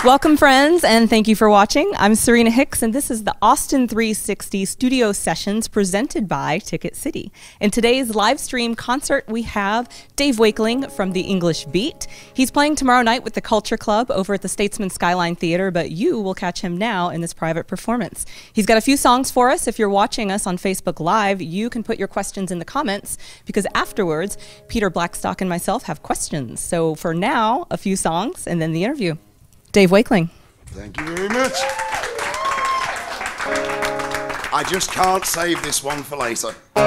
Welcome, friends, and thank you for watching. I'm Serena Hicks, and this is the Austin360 Studio Sessions presented by TicketCity. In today's live stream concert, we have Dave Wakeling from the English Beat. He's playing tomorrow night with the Culture Club over at the Statesman Skyline Theater, but you will catch him now in this private performance. He's got a few songs for us. If you're watching us on Facebook Live, you can put your questions in the comments, because afterwards, Peter Blackstock and myself have questions. So for now, a few songs, and then the interview. Dave Wakeling. Thank you very much. I just can't save this one for later. 2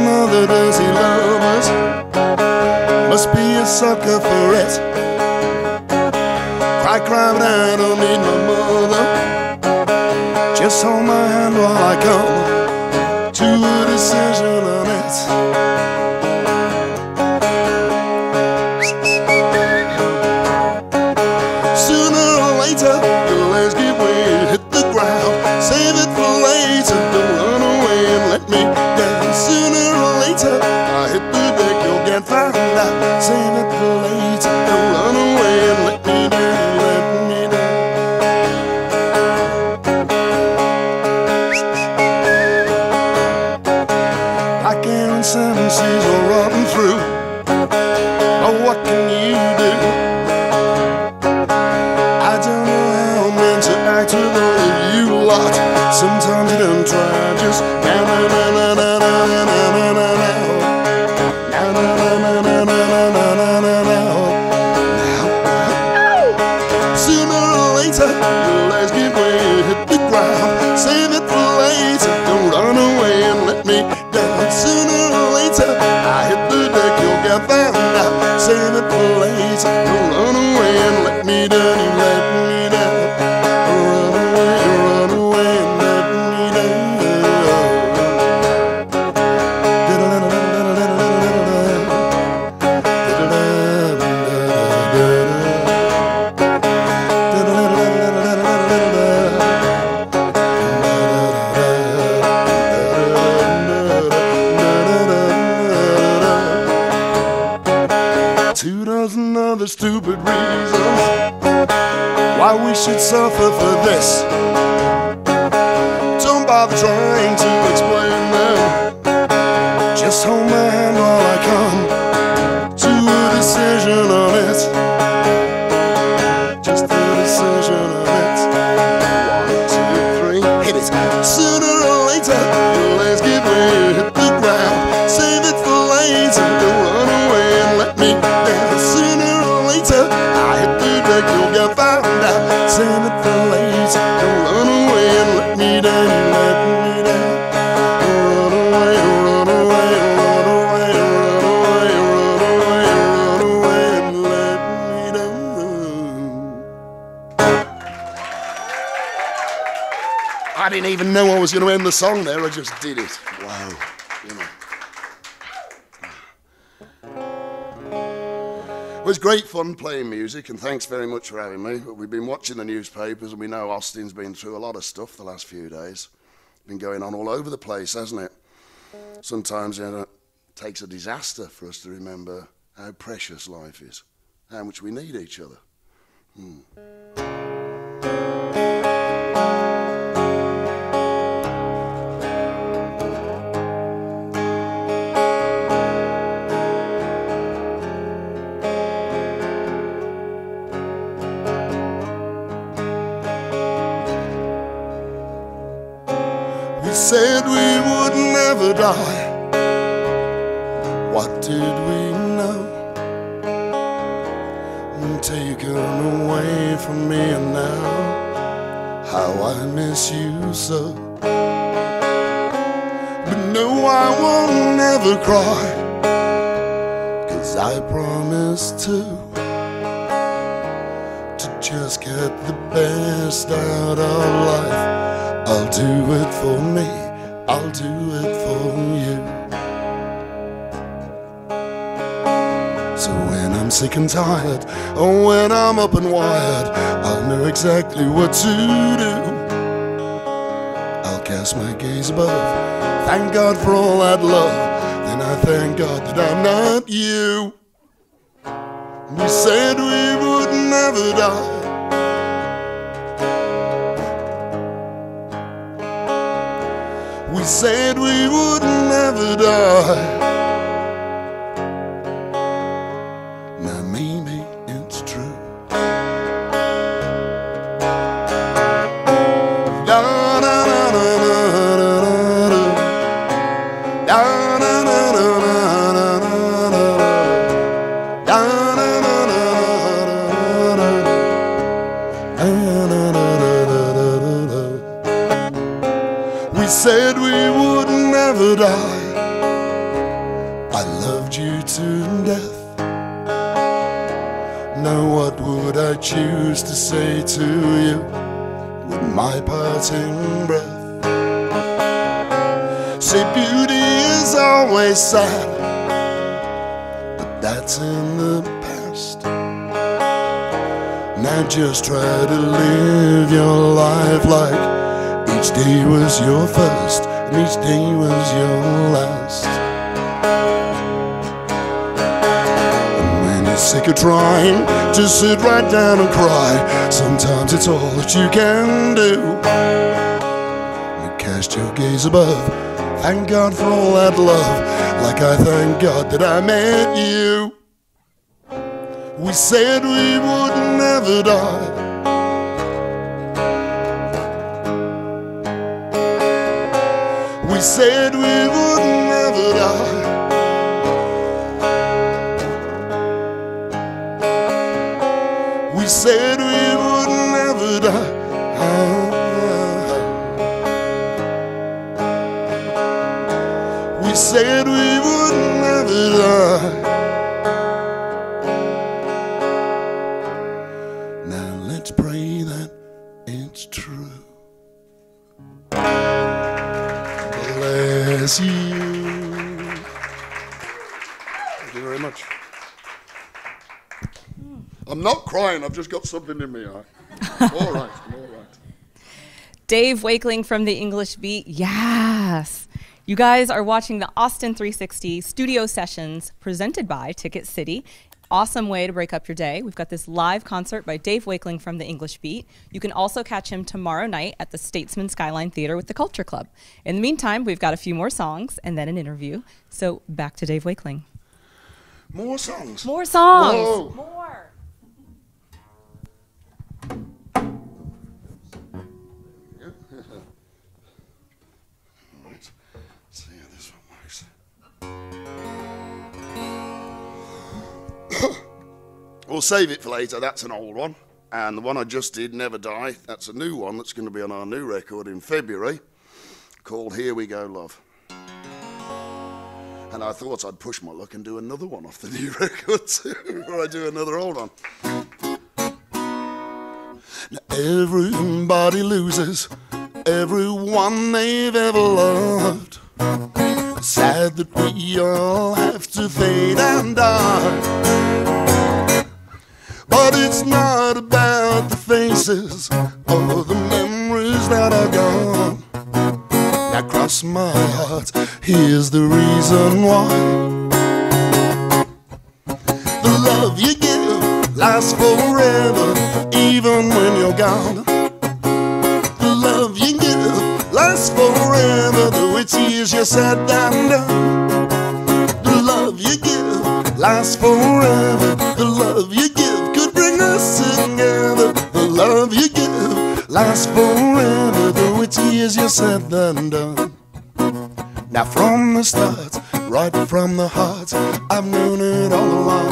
other dirty lovers must be a sucker for it. I cry, but I don't need my mother. Just hold my hand while I come to a decision on it. Sooner or later, your legs give way and hit the ground. Save it for later, don't run away and let me down. Sooner or later, I hit the deck, you'll get found out. Save it for later, don't run away and let me down. Seven seas are rotten through. Oh, what can you do? I don't know how I'm meant to act with all of you lot. Sometimes you don't try, just now, now, now, now, now, now, now, now, now, now, now, now, now, now. Sooner or later, your legs give way and hit the ground. Save it for later, don't run away and let me down. Sooner I hit the deck, you'll get found out. Save it for later, don't run away and let me down. You let me down. Run away and let me down. Other stupid reasons why we should suffer for this. Don't bother trying to explain them. Just hold my hand while I come to a decision on it. Just a decision on it. 1, 2, 3, hit it. Sooner or later, your legs give way, hit the ground. Save it for later, don't run away and let me down. I hit the deck, you'll get found out. Save it for later, don't run away and let me down. You let me down. Run away, run away, run away, run away, run away, run away and let me down. I didn't even know I was going to end the song there, I just did it. Wow, you know. It was great fun playing music, and thanks very much for having me. We've been watching the newspapers, and we know Austin's been through a lot of stuff the last few days. It's been going on all over the place, hasn't it? Sometimes, you know, it takes a disaster for us to remember how precious life is, how much we need each other. Said we would never die. What did we know? Taken away from me, and now how I miss you so. But no, I won't never cry, 'cause I promised to just get the best out of life. I'll do it for me, I'll do it for you. So when I'm I'm sick and tired, or when I'm up and wired, I'll know exactly what to do. I'll cast my gaze above, thank God for all that love, then I thank God that I'm not you. We said we would never die. We said we would never die. Now maybe it's true. Da da da da da da da da da da da. We said we would never die. I loved you to death. Now what would I choose to say to you with my parting breath? Say beauty is always sad, but that's in the past. Now just try to live your life like each day was your first and each day was your last. Sick of trying to sit right down and cry, sometimes it's all that you can do. You cast your gaze above, thank God for all that love, like I thank God that I met you. We said we would never die. We said we would never die. We said we would never die. We said we would never die. Now let's pray that it's true. Bless you. Thank you very much. I'm not crying, I've just got something in my eye. All right, I'm all right. Dave Wakeling from the English Beat. Yes. You guys are watching the Austin360 studio sessions presented by TicketCity. Awesome way to break up your day. We've got this live concert by Dave Wakeling from the English Beat. You can also catch him tomorrow night at the Statesman Skyline Theater with the Culture Club. In the meantime, we've got a few more songs and then an interview. So back to Dave Wakeling. More songs? More songs. Whoa. More. We'll save it for later. That's an old one. And the one I just did, Never Die, that's a new one that's going to be on our new record in February called Here We Go, Love. And I thought I'd push my luck and do another one off the new record too before I do another old one. Now everybody loses everyone they've ever loved. Sad that we all have to fade and die. But it's not about the faces or the memories that are gone. Now cross my heart, here's the reason why. The love you give lasts forever, even when you're gone. The love you give lasts forever, though it's easier said than done. The love you give lasts forever, the love you give could bring us together. The love you give lasts forever, though it's easier said than done. Now from the start, right from the heart, I've known it all along.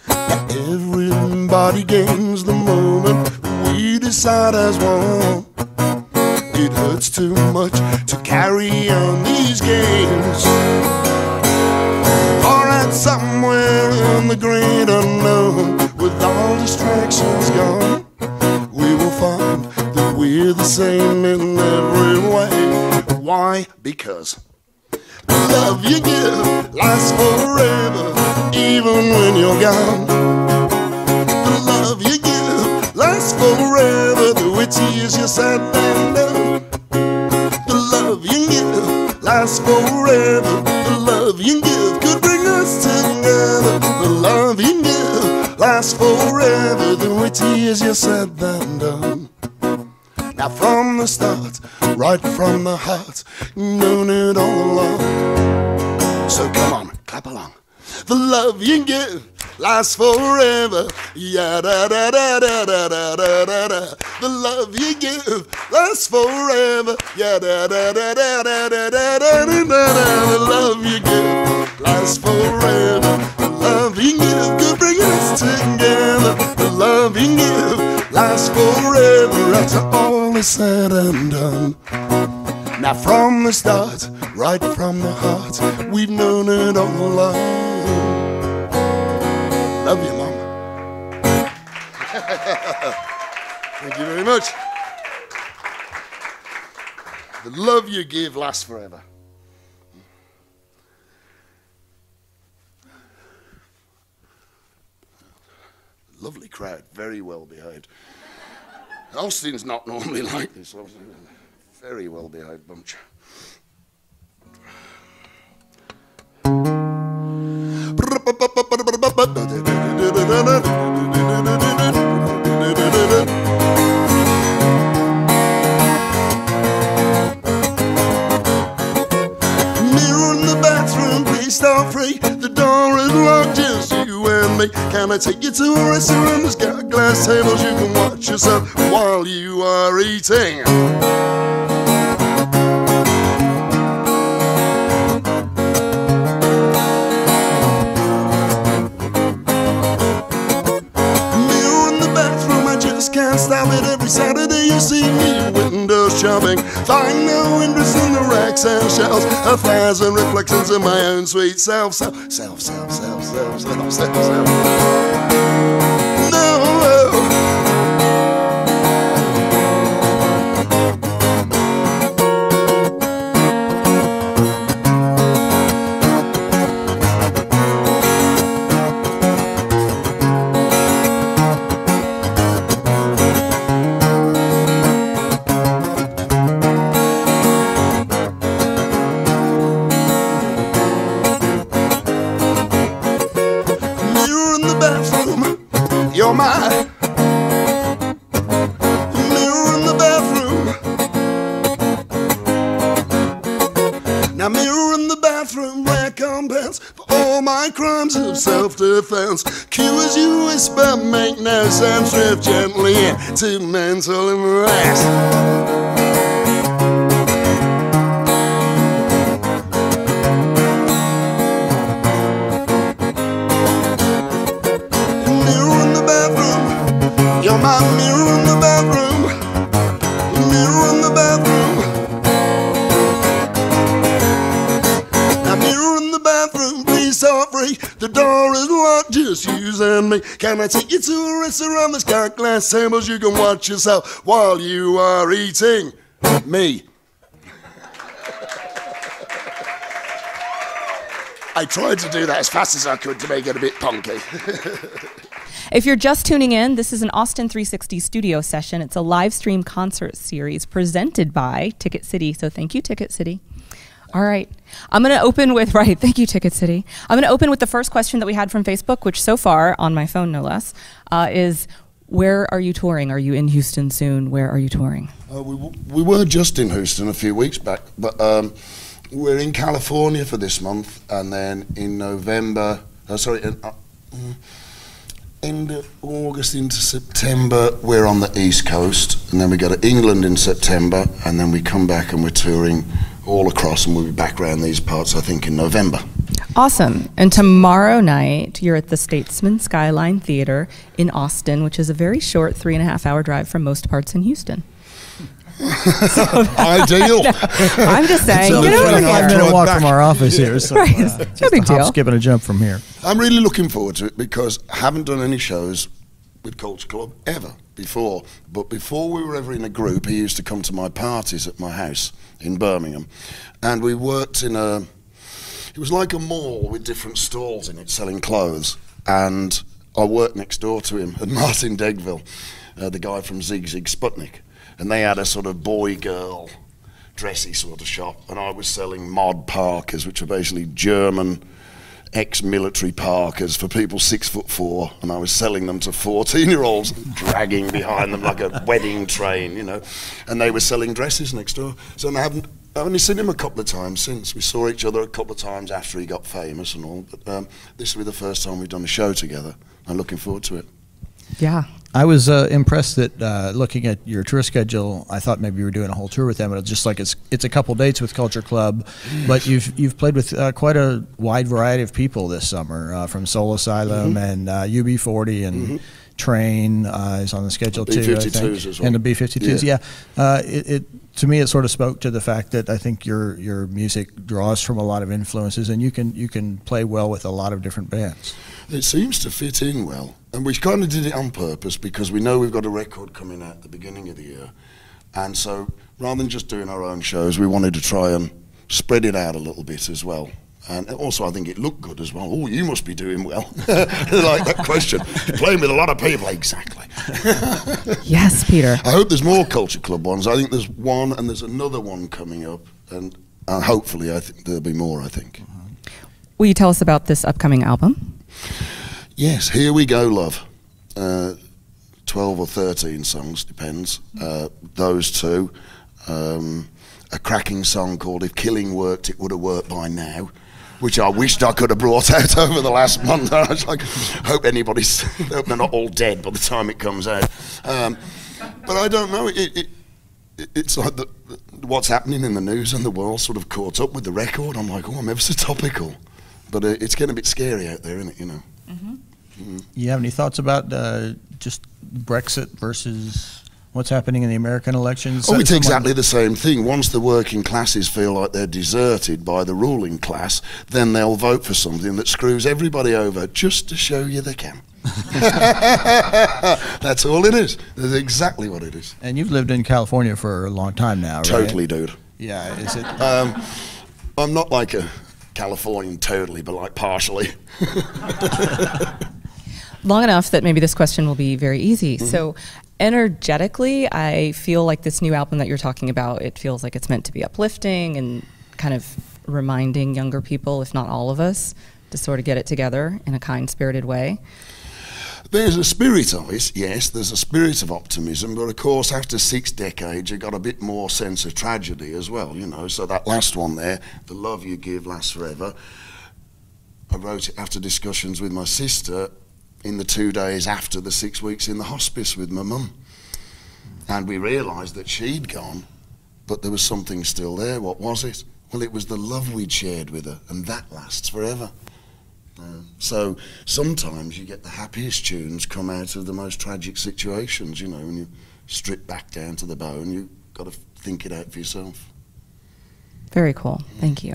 Now everybody gains the moment we decide as one. It hurts too much to carry on these games. Or at somewhere in the great unknown, with all distractions gone, we will find that we're the same in every way. Why? Because The love you give lasts forever, even when you're gone. The love you give lasts forever, though it tears you sad and done. The love you give lasts forever. The love you give could bring us together. The love you give lasts forever, though it tears you sad and done. Now from the start, right from the heart, known it all along. So come on, clap along. The love you give lasts forever. Yeah, da da da da da da da da da. The love you give lasts forever. Yeah, da da da da da da da da da da. The love you give lasts forever. The love you give could bring us together. The love you give lasts forever after all is said and done. Now from the start, right from the heart, we've known it all along. Love you, Mom. Thank you very much. The love you give lasts forever. Lovely crowd, very well behaved. Austin's not normally like this. Very well behaved bunch. Mirror in the bathroom, please start free. The door is locked, just you and me. Can I take you to a restaurant that's got glass tables? You can watch yourself while you are eating. Can't stop it, every Saturday you see me window shopping. Find no interest in the racks and shelves, 1,000 reflections of my own sweet self. Self. No. You're my mirror in the bathroom. Now mirror in the bathroom, wear compounds for all my crimes of self-defense. Cue as you whisper, make no sound, drift gently into mental embrace. You're my mirror in the bathroom, mirror in the bathroom. Now mirror in the bathroom, please start free. The door is locked, just you and me. Can I take you to a restaurant that's got glass tables? You can watch yourself while you are eating me. I tried to do that as fast as I could to make it a bit punky. If you're just tuning in, this is an Austin360 studio session. It's a live stream concert series presented by TicketCity. So thank you, TicketCity. All right. I'm going to open with, thank you, TicketCity. I'm going to open with the first question that we had from Facebook, which so far, on my phone no less, is where are you touring? Are you in Houston soon? Where are you touring? We were just in Houston a few weeks back, but we're in California for this month, and then in November, end of August into September, we're on the East Coast, and then we go to England in September, and then we come back and we're touring all across, and we'll be back around these parts, I think, in November. Awesome. And tomorrow night, you're at the Statesman Skyline Theater in Austin, which is a very short 3.5-hour drive from most parts in Houston. Ideal. No, I'm just saying, So get over it's a 5-minute walk from our office here. So, Right. just No big a hop, deal. skip, and a jump from here. I'm really looking forward to it because I haven't done any shows with Culture Club ever before. But before we were ever in a group, he used to come to my parties at my house in Birmingham. And we worked in a it was like a mall with different stalls in it selling clothes, and I worked next door to him at Martin Degville, the guy from Zig Zig Sputnik, and they had a sort of boy-girl dressy sort of shop, and I was selling mod parkas, which are basically German ex-military parkas for people 6'4", and I was selling them to 14-year-olds, dragging behind them like a wedding train, you know, and they were selling dresses next door. So I've only seen him a couple of times since. We saw each other a couple of times after he got famous and all, but this will be the first time we've done a show together. I'm looking forward to it. Yeah. I was impressed that looking at your tour schedule, I thought maybe you were doing a whole tour with them, but it's just like it's a couple dates with Culture Club, but you've played with quite a wide variety of people this summer, from Soul Asylum and UB40 and Train is on the schedule too, I think, as well. and the B-52s. Yeah, to me it sort of spoke to the fact that I think your music draws from a lot of influences, and you can play well with a lot of different bands. It seems to fit in well, and we kind of did it on purpose because we know we've got a record coming out at the beginning of the year, and so rather than just doing our own shows, we wanted to try and spread it out a little bit as well. And also I think it looked good as well. Oh, you must be doing well. Like that question. You're playing with a lot of people. Exactly. Yes, Peter. I hope there's more Culture Club ones. I think there's one and there's another one coming up, and hopefully I think there'll be more, I think. Will you tell us about this upcoming album? Yes, Here We Go, Love. 12 or 13 songs, depends. Those two. A cracking song called If Killing Worked, It Would Have Worked By Now, which I wished I could have brought out over the last month. I was like, hope they're not all dead by the time it comes out. But I don't know, it's like what's happening in the news and the world sort of caught up with the record. I'm like, oh, I'm ever so topical. But it's getting a bit scary out there, isn't it, you know? You have any thoughts about just Brexit versus what's happening in the American elections? Oh, it's exactly the same thing. Once the working classes feel like they're deserted by the ruling class, then they'll vote for something that screws everybody over just to show you they can. That's all it is. That's exactly what it is. And you've lived in California for a long time now, right? Totally, dude. Yeah, is it? I'm not like a Californian totally, but like partially. Long enough that maybe this question will be very easy. So energetically, I feel like this new album that you're talking about, it feels like it's meant to be uplifting and kind of reminding younger people, if not all of us, to sort of get it together in a kind-spirited way. There's a spirit of it, yes, there's a spirit of optimism, but of course after 6 decades you got a bit more sense of tragedy as well, you know. So that last one there, The Love You Give Lasts Forever, I wrote it after discussions with my sister in the 2 days after the 6 weeks in the hospice with my mum. And we realised that she'd gone, but there was something still there. What was it? Well, it was the love we'd shared with her, and that lasts forever. So sometimes you get the happiest tunes come out of the most tragic situations, you know, when you strip back down to the bone, you've got to think it out for yourself. Very cool. Thank you.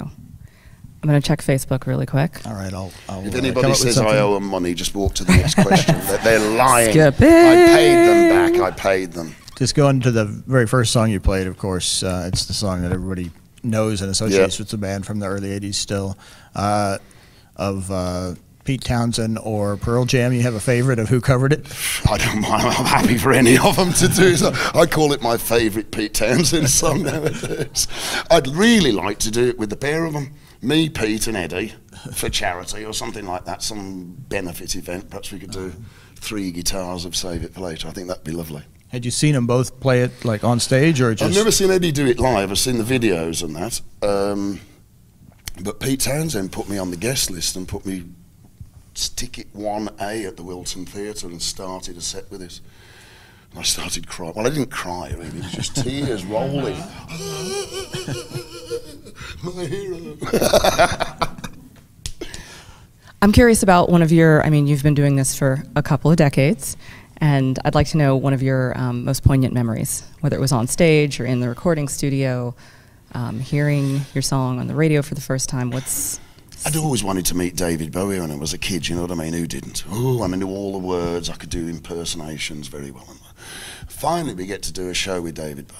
I'm going to check Facebook really quick. All right, I'll if anybody says I owe them money, just walk to the next question. They're lying. Skip it. I paid them back. I paid them. Just going to the very first song you played, of course, it's the song that everybody knows and associates with the band from the early 80s still. Of Pete Townsend or Pearl Jam, you have a favorite of who covered it? I don't mind. I'm happy for any of them to do so. I call it my favourite Pete Townsend song nowadays. I'd really like to do it with the pair of them. Me, Pete and Eddie, for charity or something like that, some benefit event. Perhaps we could do 3 guitars of Save It for Later. I think that'd be lovely. Had you seen them both play it like on stage or just? I've never seen Eddie do it live. I've seen the videos and that. But Pete Townsend put me on the guest list and put me ticket 1A at the Wilton Theatre and started a set with it. And I started crying. Well, I didn't cry really. It was just tears rolling. My hero. I'm curious about one of your, I mean, you've been doing this for a couple of decades, and I'd like to know one of your most poignant memories, whether it was on stage or in the recording studio, hearing your song on the radio for the first time. I'd always wanted to meet David Bowie when I was a kid, you know what I mean? Who didn't? Oh, I knew all the words, I could do impersonations very well. Finally, we get to do a show with David Bowie.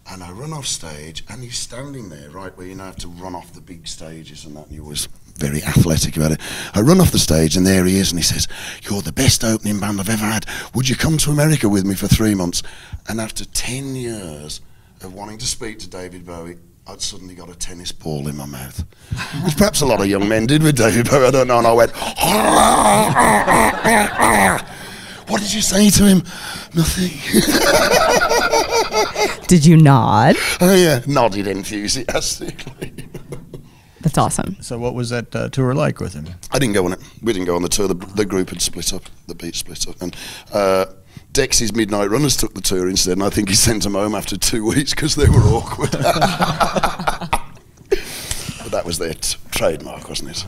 And I run off stage, and he's standing there, right, where you now have to run off the big stages and that, and he was very athletic about it. I run off the stage, and there he is, and he says, "You're the best opening band I've ever had. Would you come to America with me for 3 months?" And after 10 years of wanting to speak to David Bowie, I'd suddenly got a tennis ball in my mouth. Which perhaps a lot of young men did with David Bowie, I don't know, and I went, "What did you say to him?" "Nothing." Did you nod? Oh yeah, nodded enthusiastically. That's awesome. So what was that tour like with him? I didn't go on it. We didn't go on the tour. The group had split up. The beat split up. And Dexy's Midnight Runners took the tour instead, and I think he sent them home after 2 weeks because they were awkward. But that was their trademark, wasn't it?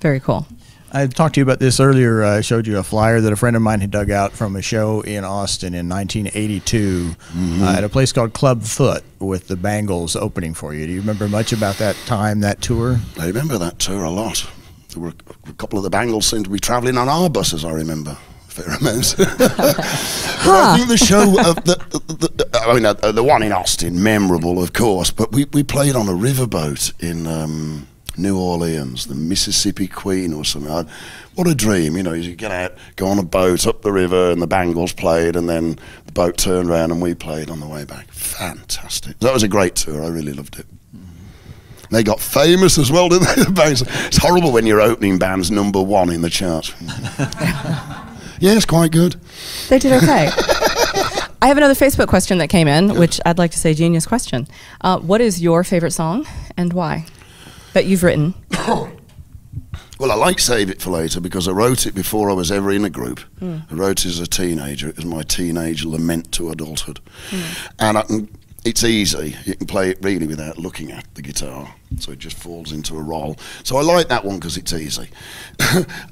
Very cool. I talked to you about this earlier. I showed you a flyer that a friend of mine had dug out from a show in Austin in 1982 at a place called Club Foot with the Bangles opening for you. Do you remember much about that time, that tour? I remember that tour a lot. There were a couple of the Bangles seemed to be travelling on our buses, I remember. Fair amount. I think the show, the one in Austin, memorable, of course, but we played on a riverboat in New Orleans, the Mississippi Queen or something. What a dream, you know, you get out, go on a boat up the river, and the Bangles played, and then the boat turned around and we played on the way back. Fantastic. That was a great tour. I really loved it. They got famous as well, didn't they? The Bangles. It's horrible when your opening band's #1 in the charts. Yeah, it's quite good. They did okay. I have another Facebook question that came in, which I'd like to say genius question. What is your favorite song and why that you've written? Well, I like Save It For Later because I wrote it before I was ever in a group. I wrote it as a teenager. It was my teenage lament to adulthood. And it's easy. You can play it really without looking at the guitar, so it just falls into a roll. So I like that one because it's easy.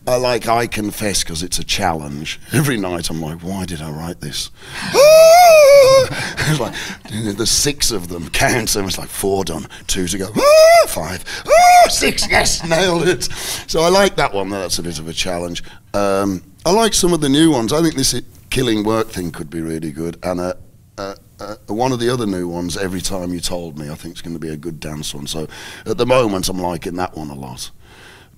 I like I Confess because it's a challenge. Every night I'm like, why did I write this? It's like, there's 6 of them, count them, it's like 4 done, 2 to go, 5, 6, yes, nailed it. So I like that one, that's a bit of a challenge. I like some of the new ones. I think this Killing Work thing could be really good, and one of the other new ones, Every Time You Told Me, I think it's going to be a good dance one. So at the moment I'm liking that one a lot.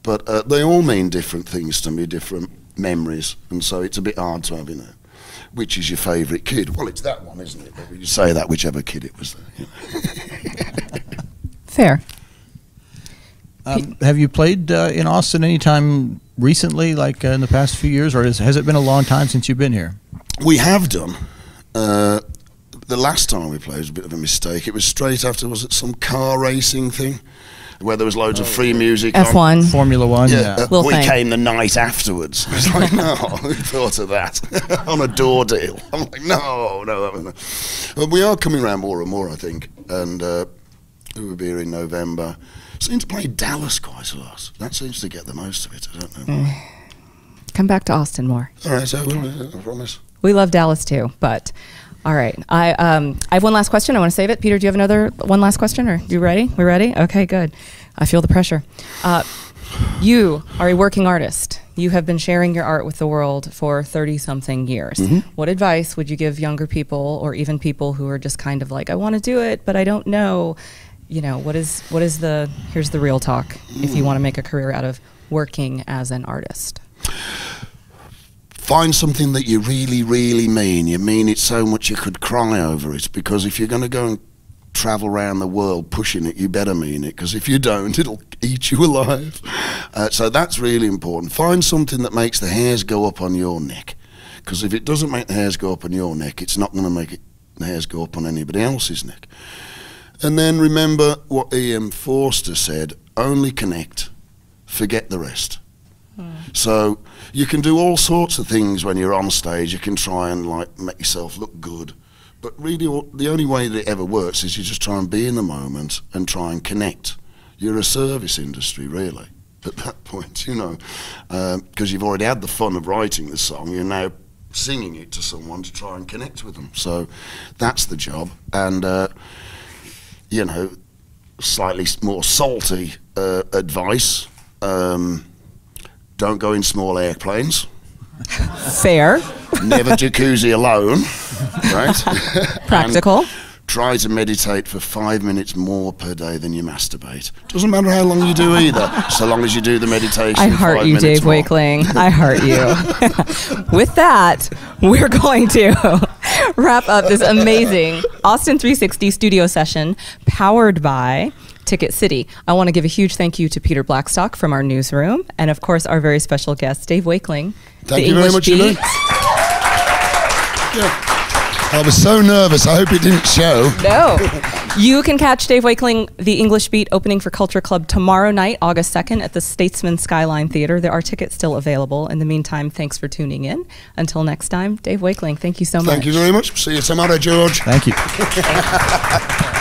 But they all mean different things to me, different memories, and so it's a bit hard to have, you know, which is your favourite kid? Well, it's that one, isn't it? But you say that whichever kid it was there. You know. Fair. Have you played in Austin anytime recently, like in the past few years, or has it been a long time since you've been here? We have done. The last time we played was a bit of a mistake. It was straight after, was it some car racing thing? Where there was loads of free music F1. on. Formula One, Yeah, we came the night afterwards. It's like, no, who thought of that? On a door deal. I'm like, no. But we are coming around more and more, I think. And we'll be here in November. Seem to play Dallas quite a lot. That seems to get the most of it. I don't know why. Come back to Austin more. All right, so I promise. We love Dallas too, but all right. I have one last question. I want to save it. Peter, do you have one last question? Or you ready? We ready? Okay, good. I feel the pressure. You are a working artist. You have been sharing your art with the world for 30-something years. What advice would you give younger people, or even people who are just kind of like, I want to do it, but I don't know? You know, here's the real talk if you want to make a career out of working as an artist. Find something that you really, really mean. You mean it so much you could cry over it, because if you're going to go and travel around the world pushing it, you better mean it, because if you don't, it'll eat you alive. So that's really important. Find something that makes the hairs go up on your neck, because if it doesn't make the hairs go up on your neck, it's not going to make the hairs go up on anybody else's neck. And then remember what E.M. Forster said, only connect, forget the rest. So you can do all sorts of things when you're on stage. You can try and like make yourself look good, but really the only way that it ever works is you just try and be in the moment and try and connect. You're a service industry, really, at that point, you know, because you've already had the fun of writing the song. You're now singing it to someone to try and connect with them. So that's the job. And you know, slightly more salty advice. Don't go in small airplanes. Fair. Never jacuzzi alone, right? Practical. try to meditate for 5 minutes more per day than you masturbate. Doesn't matter how long you do either, so long as you do the meditation. I heart 5 you, minutes Dave more. Wakeling. I heart you. With that, we're going to wrap up this amazing Austin360 studio session powered by TicketCity. I want to give a huge thank you to Peter Blackstock from our newsroom, and of course our very special guest, Dave Wakeling. Thank you very much, Julie. I was so nervous. I hope it didn't show. No. You can catch Dave Wakeling, The English Beat, opening for Culture Club tomorrow night, August 2nd, at the Statesman Skyline Theater. There are tickets still available. In the meantime, thanks for tuning in. Until next time, Dave Wakeling, thank you so much. Thank you very much. See you tomorrow, George. Thank you.